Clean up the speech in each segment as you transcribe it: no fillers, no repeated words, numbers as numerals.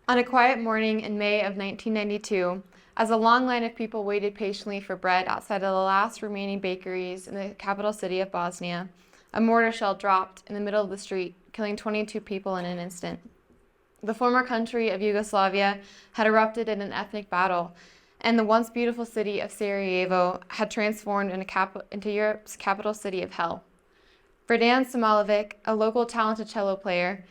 On a quiet morning in May of 1992, as a long line of people waited patiently for bread outside of the last remaining bakeries in the capital city of Bosnia, a mortar shell dropped in the middle of the street, killing 22 people in an instant. The former country of Yugoslavia had erupted in an ethnic battle, and the once beautiful city of Sarajevo had transformed into Europe's capital city of hell. Verdan Samalovic, a local talented cello player,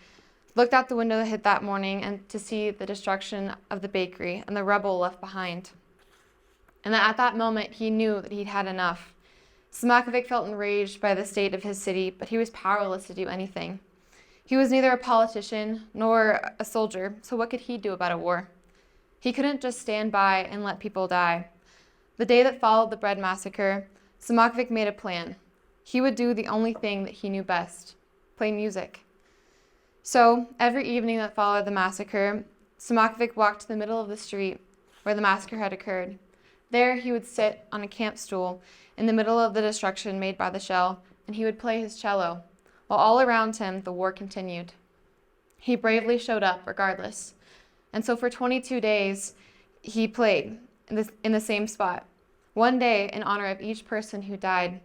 looked out the window that morning and to see the destruction of the bakery and the rubble left behind. And at that moment, he knew that he'd had enough. Samakovic felt enraged by the state of his city, but he was powerless to do anything. He was neither a politician nor a soldier, so what could he do about a war? He couldn't just stand by and let people die. The day that followed the bread massacre, Samakovic made a plan. He would do the only thing that he knew best: play music. So, every evening that followed the massacre, Samakovic walked to the middle of the street where the massacre had occurred. There he would sit on a camp stool in the middle of the destruction made by the shell, and he would play his cello, while all around him the war continued. He bravely showed up regardless. And so for 22 days, he played in the same spot, one day in honor of each person who died.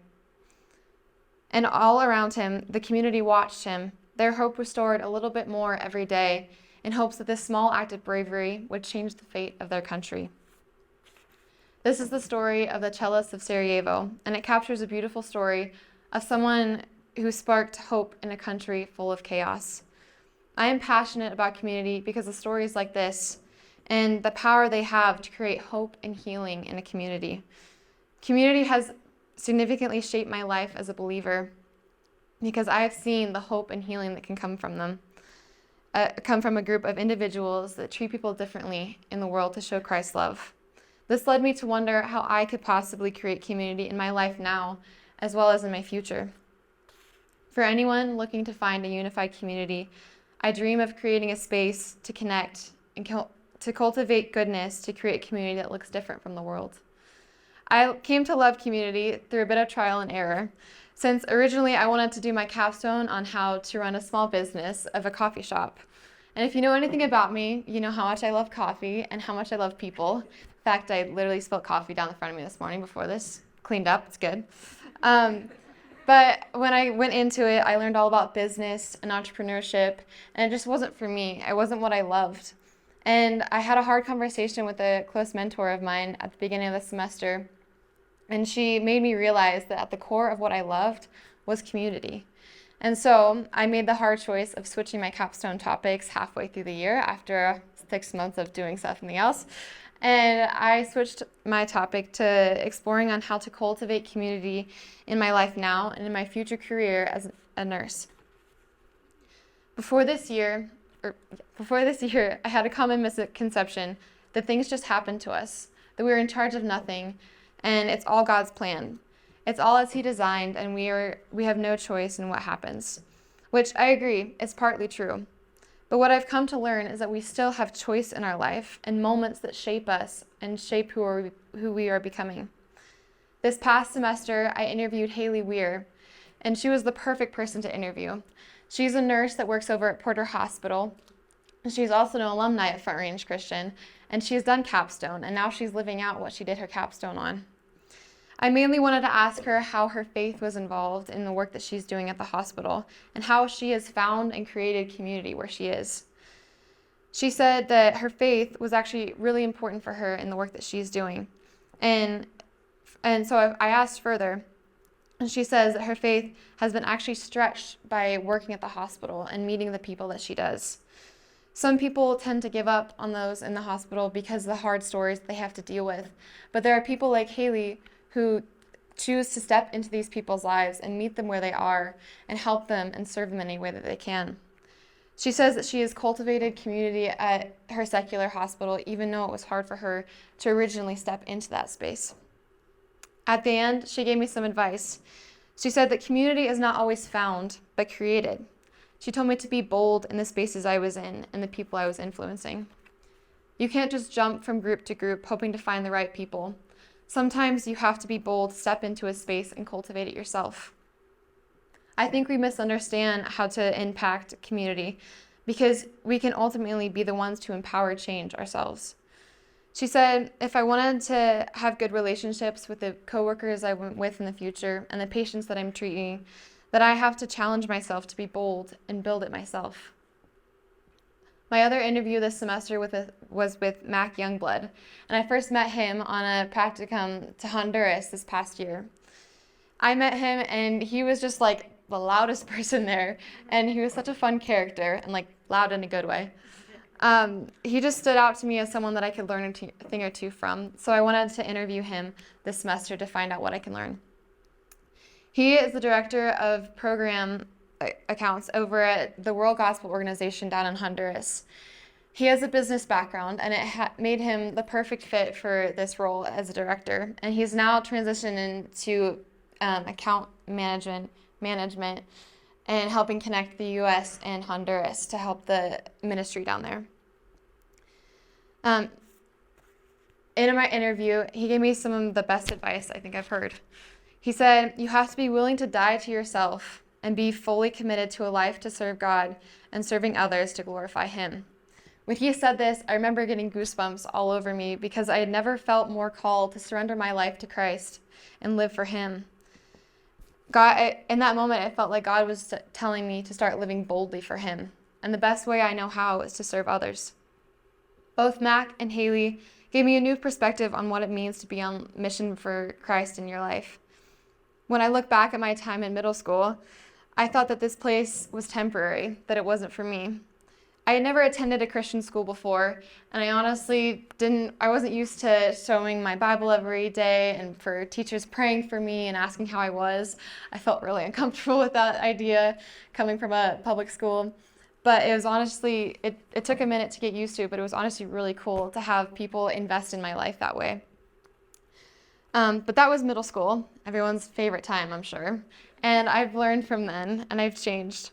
And all around him, the community watched him, their hope restored a little bit more every day, in hopes that this small act of bravery would change the fate of their country. This is the story of the cellists of Sarajevo, and it captures a beautiful story of someone who sparked hope in a country full of chaos. I am passionate about community because of stories like this and the power they have to create hope and healing in a community. Community has significantly shaped my life as a believer because I have seen the hope and healing that can come from them, come from a group of individuals that treat people differently in the world to show Christ's love. This led me to wonder how I could possibly create community in my life now, as well as in my future. For anyone looking to find a unified community, I dream of creating a space to connect and to cultivate goodness to create a community that looks different from the world. I came to love community through a bit of trial and error, since originally I wanted to do my capstone on how to run a small business of a coffee shop. And if you know anything about me, you know how much I love coffee and how much I love people. In fact, I literally spilled coffee down the front of me this morning before this. Cleaned up, it's good. But when I went into it, I learned all about business and entrepreneurship, and it just wasn't for me. It wasn't what I loved. And I had a hard conversation with a close mentor of mine at the beginning of the semester, and she made me realize that at the core of what I loved was community. And so I made the hard choice of switching my capstone topics halfway through the year after 6 months of doing something else. And I switched my topic to exploring on how to cultivate community in my life now and in my future career as a nurse. Before this year, I had a common misconception that things just happen to us, that we are in charge of nothing, and it's all God's plan. It's all as He designed, and we have no choice in what happens, which I agree is partly true. But what I've come to learn is that we still have choice in our life and moments that shape us and shape who we are becoming. This past semester, I interviewed Haley Weir, and she was the perfect person to interview. She's a nurse that works over at Porter Hospital. She's also an alumni at Front Range Christian, and she's done capstone, and now she's living out what she did her capstone on. I mainly wanted to ask her how her faith was involved in the work that she's doing at the hospital and how she has found and created community where she is. She said that her faith was actually really important for her in the work that she's doing. And so I asked further, and she says that her faith has been actually stretched by working at the hospital and meeting the people that she does. Some people tend to give up on those in the hospital because of the hard stories they have to deal with. But there are people like Haley who choose to step into these people's lives and meet them where they are and help them and serve them in any way that they can. She says that she has cultivated community at her secular hospital, even though it was hard for her to originally step into that space. At the end, she gave me some advice. She said that community is not always found, but created. She told me to be bold in the spaces I was in and the people I was influencing. You can't just jump from group to group hoping to find the right people. Sometimes you have to be bold, step into a space, and cultivate it yourself. I think we misunderstand how to impact community because we can ultimately be the ones to empower change ourselves. She said, if I wanted to have good relationships with the coworkers I went with in the future and the patients that I'm treating, that I have to challenge myself to be bold and build it myself. My other interview this semester was with Mac Youngblood, and I first met him on a practicum to Honduras this past year. I met him, and he was just like the loudest person there, and he was such a fun character, and like loud in a good way. He just stood out to me as someone that I could learn a thing or two from, so I wanted to interview him this semester to find out what I can learn. He is the director of program accounts over at the World Gospel Organization down in Honduras. He has a business background, and it made him the perfect fit for this role as a director, and he's now transitioned into account management and helping connect the U.S. and Honduras to help the ministry down there. In my interview, he gave me some of the best advice I think I've heard. He said, you have to be willing to die to yourself and be fully committed to a life to serve God and serving others to glorify Him. When he said this, I remember getting goosebumps all over me because I had never felt more called to surrender my life to Christ and live for Him. God, in that moment, it felt like God was telling me to start living boldly for Him. And the best way I know how is to serve others. Both Mac and Haley gave me a new perspective on what it means to be on mission for Christ in your life. When I look back at my time in middle school, I thought that this place was temporary, that it wasn't for me. I had never attended a Christian school before, and I honestly wasn't used to showing my Bible every day and for teachers praying for me and asking how I was. I felt really uncomfortable with that idea coming from a public school. But it was honestly, it took a minute to get used to, but it was honestly really cool to have people invest in my life that way. But that was middle school, everyone's favorite time, I'm sure. And I've learned from then, and I've changed.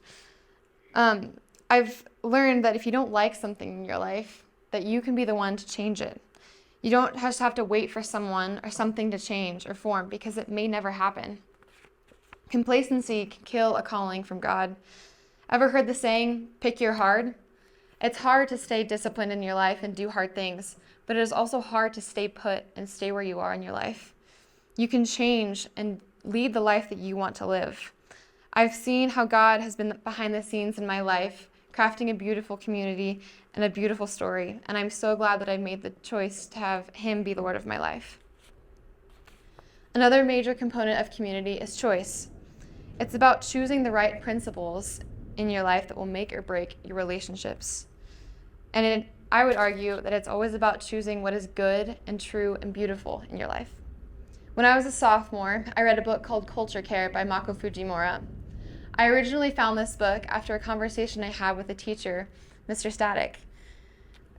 I've learned that if you don't like something in your life, that you can be the one to change it. You don't just have to wait for someone or something to change or form because it may never happen. Complacency can kill a calling from God. Ever heard the saying, pick your hard? It's hard to stay disciplined in your life and do hard things, but it is also hard to stay put and stay where you are in your life. You can change and lead the life that you want to live. I've seen how God has been behind the scenes in my life, crafting a beautiful community and a beautiful story, and I'm so glad that I made the choice to have Him be the Lord of my life. Another major component of community is choice. It's about choosing the right principles in your life that will make or break your relationships. And I would argue that it's always about choosing what is good and true and beautiful in your life. When I was a sophomore, I read a book called Culture Care by Mako Fujimura. I originally found this book after a conversation I had with a teacher, Mr. Static.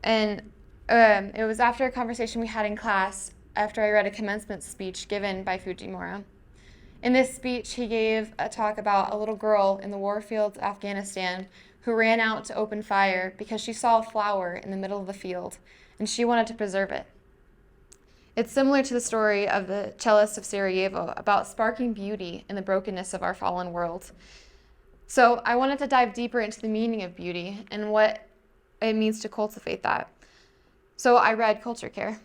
And it was after a conversation we had in class after I read a commencement speech given by Fujimura. In this speech, he gave a talk about a little girl in the war fields of Afghanistan who ran out to open fire because she saw a flower in the middle of the field, and she wanted to preserve it. It's similar to the story of the cellist of Sarajevo about sparking beauty in the brokenness of our fallen world. So I wanted to dive deeper into the meaning of beauty and what it means to cultivate that. So I read Culture Care.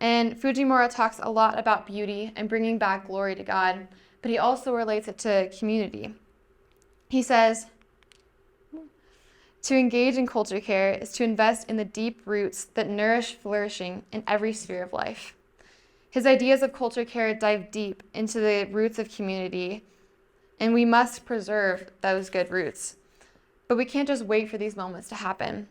And Fujimura talks a lot about beauty and bringing back glory to God, but he also relates it to community. He says, to engage in culture care is to invest in the deep roots that nourish flourishing in every sphere of life. His ideas of culture care dive deep into the roots of community, and we must preserve those good roots. But we can't just wait for these moments to happen,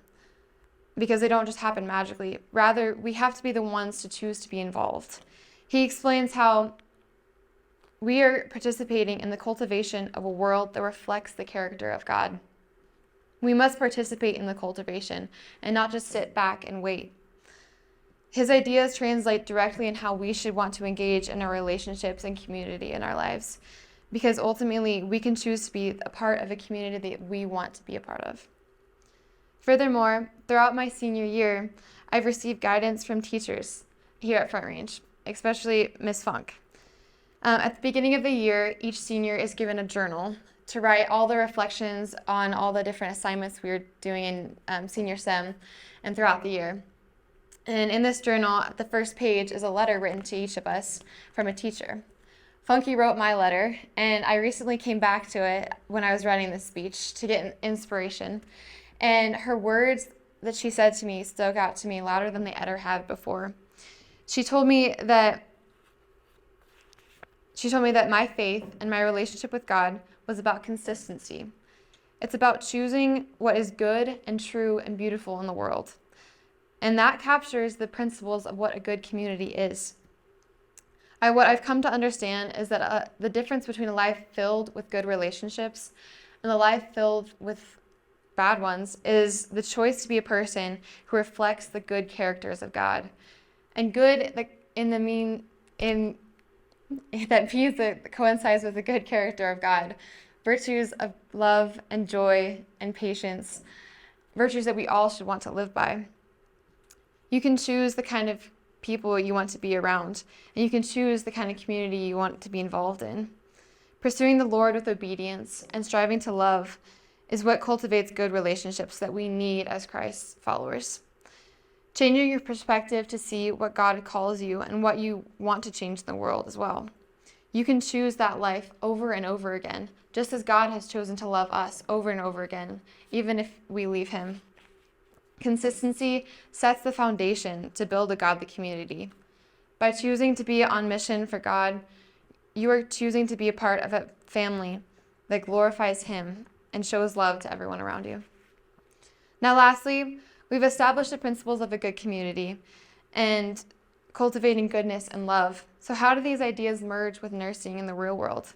because they don't just happen magically. Rather, we have to be the ones to choose to be involved. He explains how we are participating in the cultivation of a world that reflects the character of God. We must participate in the cultivation and not just sit back and wait. His ideas translate directly in how we should want to engage in our relationships and community in our lives, because ultimately we can choose to be a part of a community that we want to be a part of. Furthermore, throughout my senior year, I've received guidance from teachers here at Front Range. especially Miss Funk. At the beginning of the year, each senior is given a journal to write all the reflections on all the different assignments we were doing in senior SEM and throughout the year. And in this journal, the first page is a letter written to each of us from a teacher. Funky wrote my letter, and I recently came back to it when I was writing this speech to get inspiration. And her words that she said to me stuck out to me louder than they ever had before. She told me that my faith and my relationship with God was about consistency. It's about choosing what is good and true and beautiful in the world. And that captures the principles of what a good community is. What I've come to understand is that the difference between a life filled with good relationships and a life filled with bad ones is the choice to be a person who reflects the good characters of God. And good that coincides with the good character of God. Virtues of love and joy and patience, virtues that we all should want to live by. You can choose the kind of people you want to be around, and you can choose the kind of community you want to be involved in. Pursuing the Lord with obedience and striving to love is what cultivates good relationships that we need as Christ's followers. Changing your perspective to see what God calls you and what you want to change in the world as well. You can choose that life over and over again, just as God has chosen to love us over and over again, even if we leave him. Consistency sets the foundation to build a godly community. By choosing to be on mission for God, you are choosing to be a part of a family that glorifies him and shows love to everyone around you. Now, lastly, we've established the principles of a good community and cultivating goodness and love. So how do these ideas merge with nursing in the real world?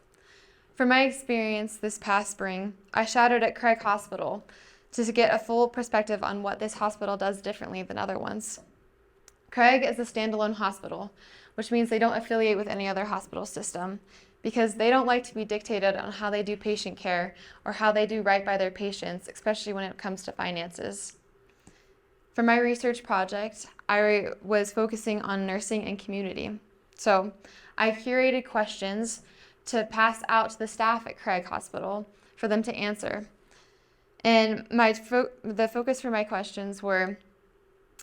From my experience this past spring, I shadowed at Craig Hospital to get a full perspective on what this hospital does differently than other ones. Craig is a standalone hospital, which means they don't affiliate with any other hospital system because they don't like to be dictated on how they do patient care or how they do right by their patients, especially when it comes to finances. For my research project, I was focusing on nursing and community. So I curated questions to pass out to the staff at Craig Hospital for them to answer. And the focus for my questions were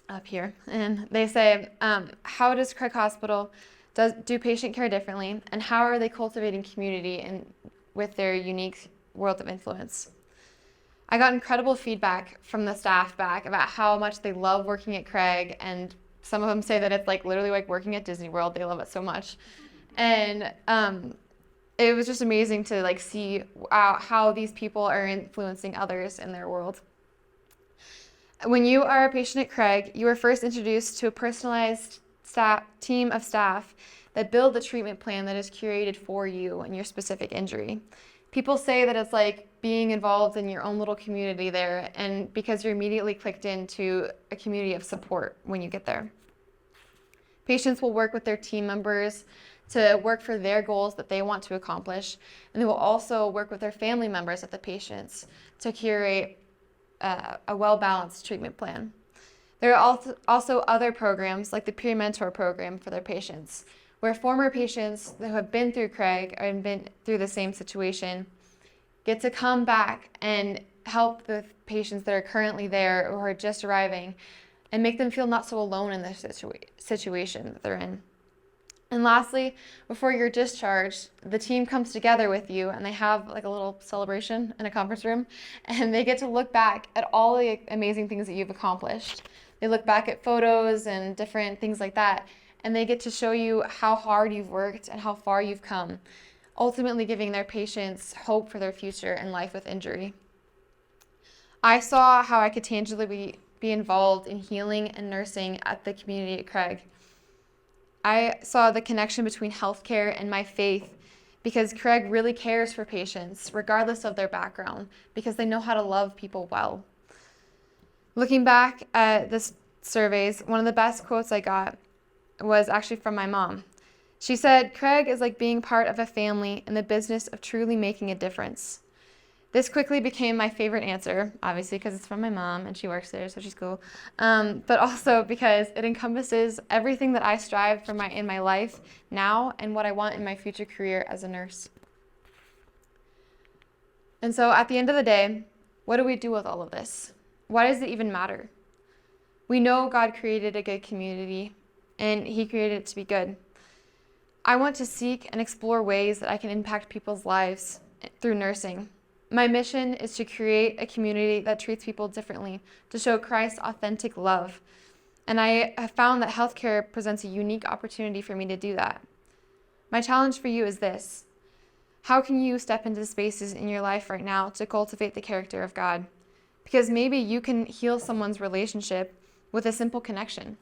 up here. And they say, how does Craig Hospital do patient care differently? And how are they cultivating community with their unique world of influence? I got incredible feedback from the staff back about how much they love working at Craig. And some of them say that it's literally like working at Disney World. They love it so much. And it was just amazing to see how these people are influencing others in their world. When you are a patient at Craig, you are first introduced to a personalized team of staff that build the treatment plan that is curated for you and your specific injury. People say that it's like being involved in your own little community there, and because you're immediately clicked into a community of support when you get there. Patients will work with their team members to work for their goals that they want to accomplish, and they will also work with their family members of the patients to curate a well-balanced treatment plan. There are also other programs like the peer mentor program for their patients, where former patients who have been through Craig and been through the same situation get to come back and help the patients that are currently there or are just arriving and make them feel not so alone in the situation that they're in. And lastly, before you're discharged, the team comes together with you and they have a little celebration in a conference room, and they get to look back at all the amazing things that you've accomplished. They look back at photos and different things like that, and they get to show you how hard you've worked and how far you've come, ultimately giving their patients hope for their future and life with injury. I saw how I could tangibly be involved in healing and nursing at the community at Craig. I saw the connection between healthcare and my faith because Craig really cares for patients, regardless of their background, because they know how to love people well. Looking back at this surveys, one of the best quotes I got was actually from my mom. She said, "Craig is like being part of a family in the business of truly making a difference." This quickly became my favorite answer, obviously because it's from my mom and she works there, so she's cool. But also because it encompasses everything that I strive for in my life now and what I want in my future career as a nurse. And so at the end of the day, what do we do with all of this? Why does it even matter? We know God created a good community and he created it to be good. I want to seek and explore ways that I can impact people's lives through nursing. My mission is to create a community that treats people differently, to show Christ's authentic love. And I have found that healthcare presents a unique opportunity for me to do that. My challenge for you is this: how can you step into spaces in your life right now to cultivate the character of God? Because maybe you can heal someone's relationship with a simple connection.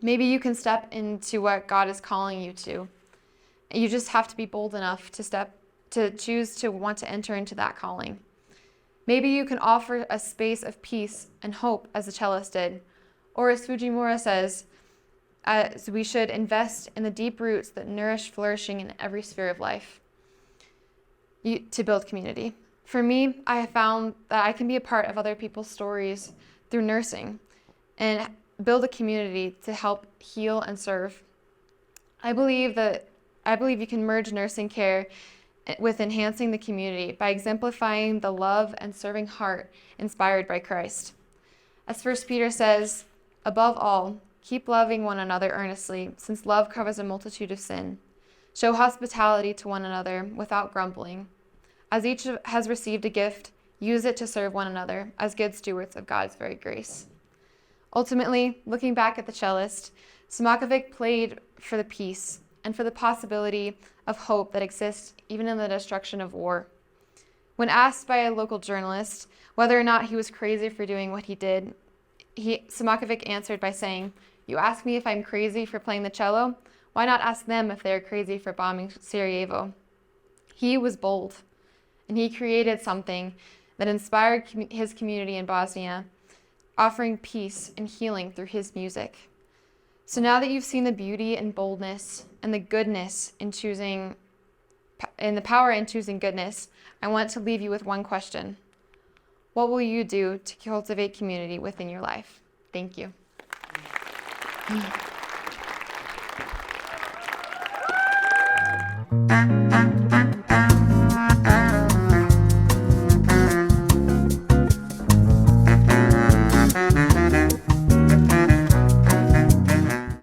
Maybe you can step into what God is calling you to. You just have to be bold enough to choose to want to enter into that calling. Maybe you can offer a space of peace and hope as the cellist did. Or as Fujimura says, as we should invest in the deep roots that nourish flourishing in every sphere of life to build community. For me, I have found that I can be a part of other people's stories through nursing and build a community to help heal and serve. I believe you can merge nursing care with enhancing the community by exemplifying the love and serving heart inspired by Christ. As 1 Peter says, above all, keep loving one another earnestly, since love covers a multitude of sin. Show hospitality to one another without grumbling. As each has received a gift, use it to serve one another as good stewards of God's very grace. Ultimately, looking back at the cellist, Simokovic played for the peace and for the possibility of hope that exists even in the destruction of war. When asked by a local journalist whether or not he was crazy for doing what he did, Simokovic answered by saying, "You ask me if I'm crazy for playing the cello? Why not ask them if they're crazy for bombing Sarajevo?" He was bold, and he created something that inspired his community in Bosnia, offering peace and healing through his music. So now that you've seen the beauty and boldness and the goodness in choosing, and the power in choosing goodness, I want to leave you with one question. What will you do to cultivate community within your life? Thank you.